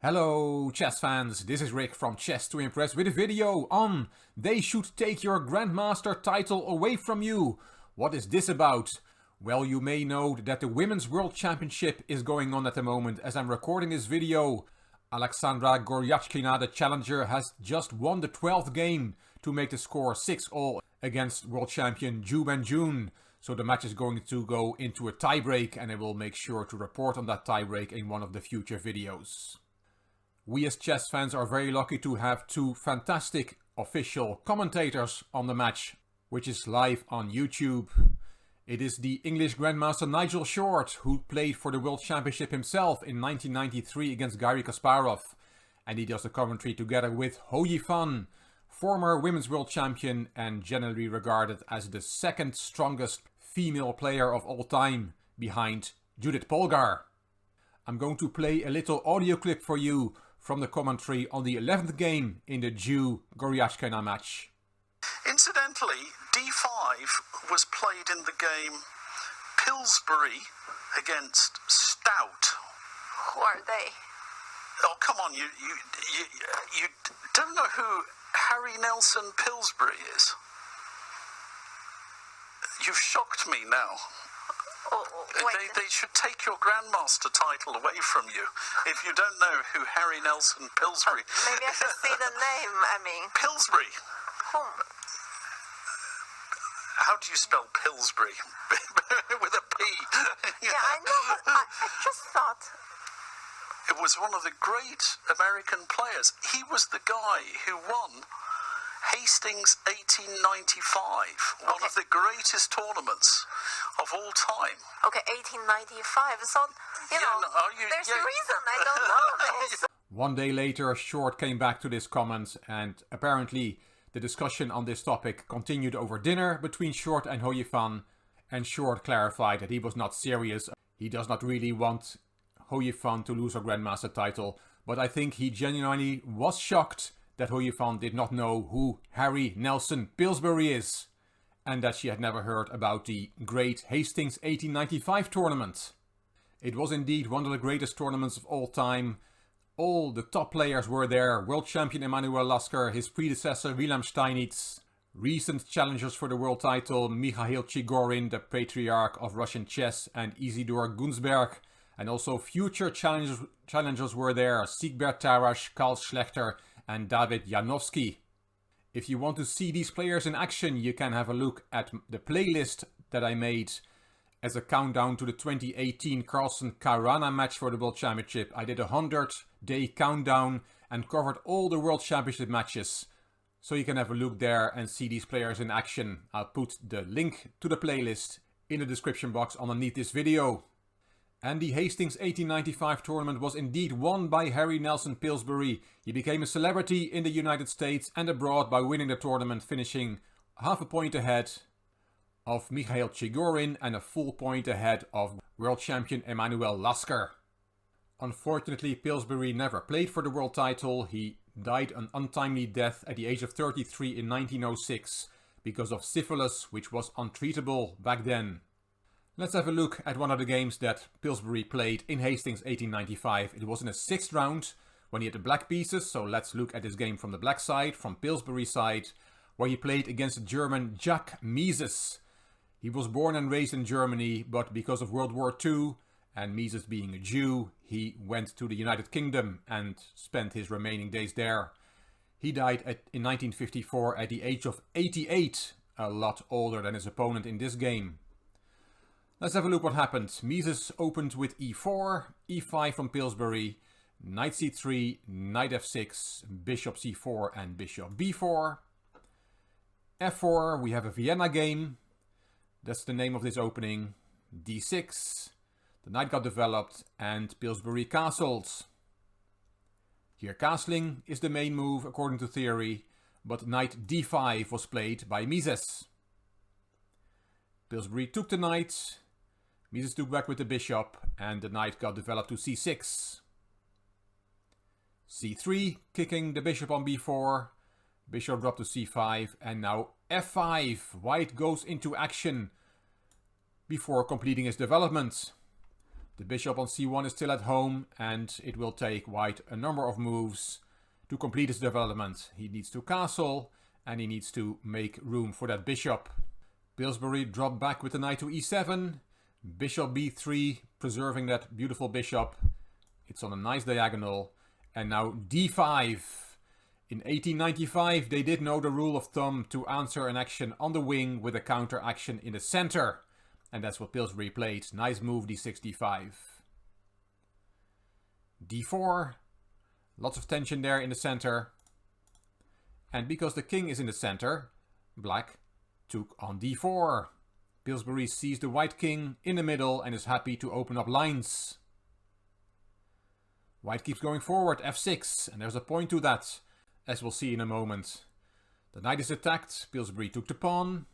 Hello chess fans, this is Rick from Chess to Impress with a video on They Should Take Your Grandmaster title away from you. What is this about? Well, you may know that the Women's World Championship is going on at the moment as I'm recording this video. Alexandra Goryachkina, the challenger, has just won the 12th game to make the score 6-all against World Champion Hou Yifan. So the match is going to go into a tiebreak and I will make sure to report on that tiebreak in one of the future videos. We as chess fans are very lucky to have two fantastic official commentators on the match, which is live on YouTube. It is the English Grandmaster Nigel Short, who played for the World Championship himself in 1993 against Garry Kasparov. And he does the commentary together with Hou Yifan, former Women's World Champion and generally regarded as the second strongest female player of all time, behind Judith Polgar. I'm going to play a little audio clip for you from the commentary on the 11th game in the Hou-Goryachkina match. Incidentally, d5 was played in the game Pillsbury against Stout. Who are they? Oh, come on, you don't know who Harry Nelson Pillsbury is? You've shocked me now. They should take your Grandmaster title away from you if you don't know who Harry Nelson Pillsbury is. Maybe I should say the name, Pillsbury. Whom? How do you spell Pillsbury? With a P. Yeah, I know, but I just thought... It was one of the great American players. He was the guy who won Hastings 1895, one of the greatest tournaments of all time. Okay, 1895, so, there's a reason I don't know this. One day later, Short came back to this comment and apparently the discussion on this topic continued over dinner between Short and Hou Yifan, and Short clarified that he was not serious. He does not really want Hou Yifan to lose her Grandmaster title, but I think he genuinely was shocked that Hou Yifan did not know who Harry Nelson Pillsbury is, and that she had never heard about the great Hastings 1895 tournament. It was indeed one of the greatest tournaments of all time. All the top players were there: World Champion Emanuel Lasker, his predecessor Wilhelm Steinitz, recent challengers for the world title Mikhail Chigorin, the patriarch of Russian chess, and Isidor Gunsberg, and also future challengers were there: Siegbert Tarrasch, Karl Schlechter and David Janowski. If you want to see these players in action, you can have a look at the playlist that I made as a countdown to the 2018 Carlsen-Caruana match for the World Championship. I did a 100-day countdown and covered all the World Championship matches. So you can have a look there and see these players in action. I'll put the link to the playlist in the description box underneath this video. And the Hastings 1895 tournament was indeed won by Harry Nelson Pillsbury. He became a celebrity in the United States and abroad by winning the tournament, finishing half a point ahead of Mikhail Chigorin and a full point ahead of world champion Emanuel Lasker. Unfortunately, Pillsbury never played for the world title. He died an untimely death at the age of 33 in 1906 because of syphilis, which was untreatable back then. Let's have a look at one of the games that Pillsbury played in Hastings 1895. It was in the 6th round when he had the black pieces, so let's look at this game from the black side, from Pillsbury's side, where he played against the German Jack Mises. He was born and raised in Germany, but because of World War II, and Mises being a Jew, he went to the United Kingdom and spent his remaining days there. He died in 1954 at the age of 88, a lot older than his opponent in this game. Let's have a look what happened. Mises opened with e4, e5 from Pillsbury, knight c3, knight f6, bishop c4 and bishop b4. f4, we have a Vienna game. That's the name of this opening. d6, the knight got developed and Pillsbury castled. Here castling is the main move according to theory, but knight d5 was played by Mises. Pillsbury took the knight. Mises took back with the bishop and the knight got developed to c6. c3, kicking the bishop on b4. Bishop dropped to c5 and now f5. White goes into action before completing his development. The bishop on c1 is still at home, and it will take white a number of moves to complete his development. He needs to castle, and he needs to make room for that bishop. Pillsbury dropped back with the knight to e7. Bishop b3, preserving that beautiful bishop. It's on a nice diagonal. And now d5. In 1895, they did know the rule of thumb to answer an action on the wing with a counter action in the center. And that's what Pillsbury played. Nice move, d6, d5. d4. Lots of tension there in the center. And because the king is in the center, black took on d4. Pillsbury sees the white king in the middle and is happy to open up lines. White keeps going forward, f6, and there's a point to that, as we'll see in a moment. The knight is attacked, Pillsbury took the pawn,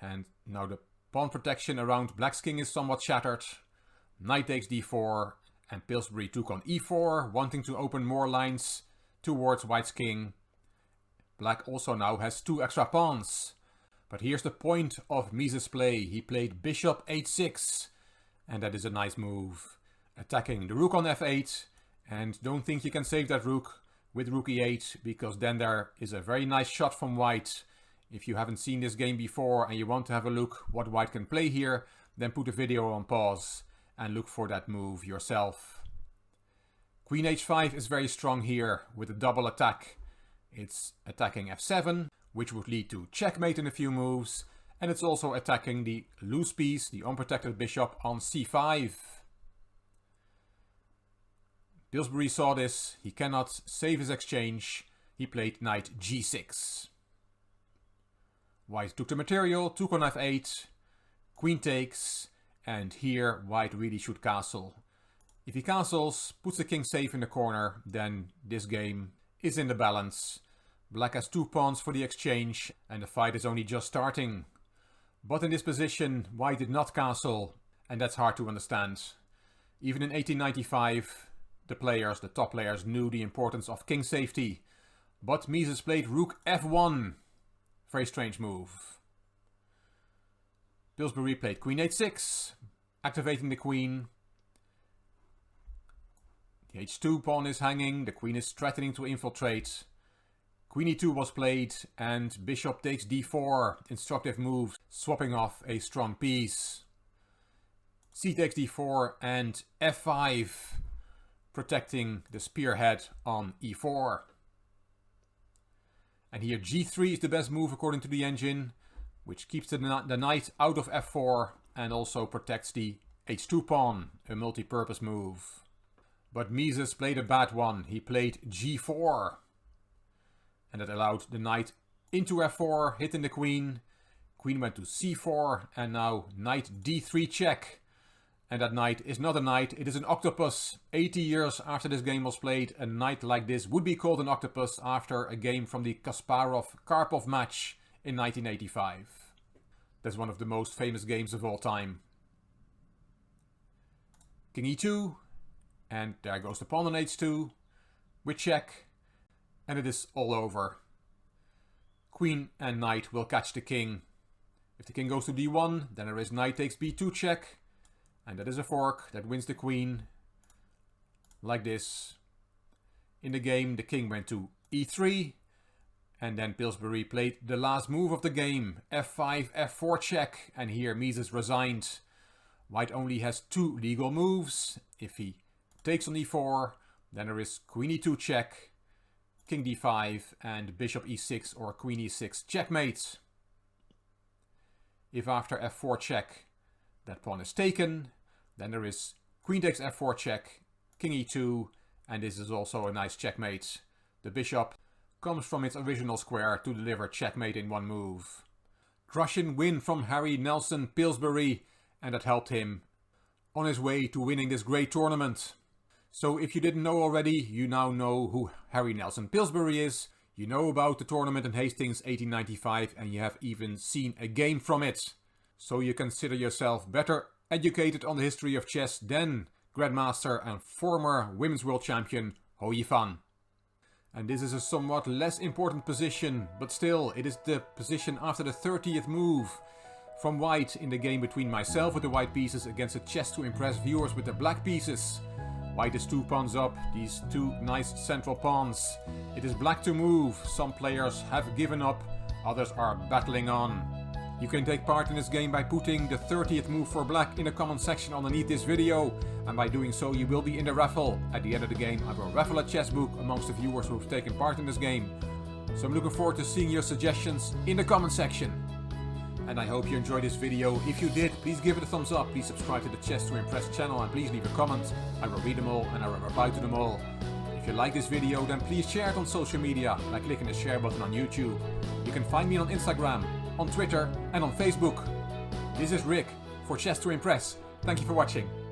and now the pawn protection around black's king is somewhat shattered. Knight takes d4, and Pillsbury took on e4, wanting to open more lines towards white's king. Black also now has 2 extra pawns. But here's the point of Mises' play. He played bishop h6, and that is a nice move. Attacking the rook on f8, and don't think you can save that rook with rook e8, because then there is a very nice shot from white. If you haven't seen this game before and you want to have a look what white can play here, then put the video on pause and look for that move yourself. Queen h5 is very strong here with a double attack. It's attacking f7, which would lead to checkmate in a few moves, and it's also attacking the loose piece, the unprotected bishop, on c5. Pillsbury saw this, he cannot save his exchange, he played knight g6. White took the material, took on f8, queen takes, and here white really should castle. If he castles, puts the king safe in the corner, then this game is in the balance. Black has 2 pawns for the exchange, and the fight is only just starting. But in this position, white did not castle, and that's hard to understand. Even in 1895, the top players, knew the importance of king safety. But Mises played rook f1. Very strange move. Pillsbury played queen h6, activating the queen. The h2 pawn is hanging, the queen is threatening to infiltrate. Queen e2 was played, and bishop takes d4, instructive move, swapping off a strong piece. C takes d4 and f5, protecting the spearhead on e4. And here g3 is the best move according to the engine, which keeps the knight out of f4 and also protects the h2 pawn, a multi-purpose move. But Mises played a bad one, he played g4. And that allowed the knight into f4, hitting the queen. Queen went to c4, and now knight d3 check. And that knight is not a knight, it is an octopus. 80 years after this game was played, a knight like this would be called an octopus after a game from the Kasparov-Karpov match in 1985. That's one of the most famous games of all time. King e2, and there goes the pawn on h2, with check. And it is all over. Queen and knight will catch the king. If the king goes to d1, then there is knight takes b2 check. And that is a fork that wins the queen. Like this. In the game, the king went to e3. And then Pillsbury played the last move of the game. f5, f4 check. And here Mises resigned. White only has 2 legal moves. If he takes on e4, then there is queen e2 check. King d5 and bishop e6 or queen e6 checkmate. If after f4 check that pawn is taken, then there is queen takes f4 check, king e2, and this is also a nice checkmate. The bishop comes from its original square to deliver checkmate in one move. Crushing win from Harry Nelson Pillsbury, and that helped him on his way to winning this great tournament. So if you didn't know already, you now know who Harry Nelson Pillsbury is. You know about the tournament in Hastings 1895 and you have even seen a game from it. So you consider yourself better educated on the history of chess than Grandmaster and former Women's World Champion Hou Yifan. And this is a somewhat less important position, but still it is the position after the 30th move. from white in the game between myself with the white pieces against a chess to impress viewers with the black pieces. White is 2 pawns up, these 2 nice central pawns. It is black to move, some players have given up, others are battling on. You can take part in this game by putting the 30th move for black in the comment section underneath this video, and by doing so you will be in the raffle. At the end of the game I will raffle a chess book amongst the viewers who have taken part in this game. So I'm looking forward to seeing your suggestions in the comment section. And I hope you enjoyed this video. If you did, please give it a thumbs up, please subscribe to the Chess to Impress channel, and please leave a comment. I will read them all and I will reply to them all. If you like this video, then please share it on social media by clicking the share button on YouTube. You can find me on Instagram, on Twitter and on Facebook. This is Rick for Chess to Impress. Thank you for watching.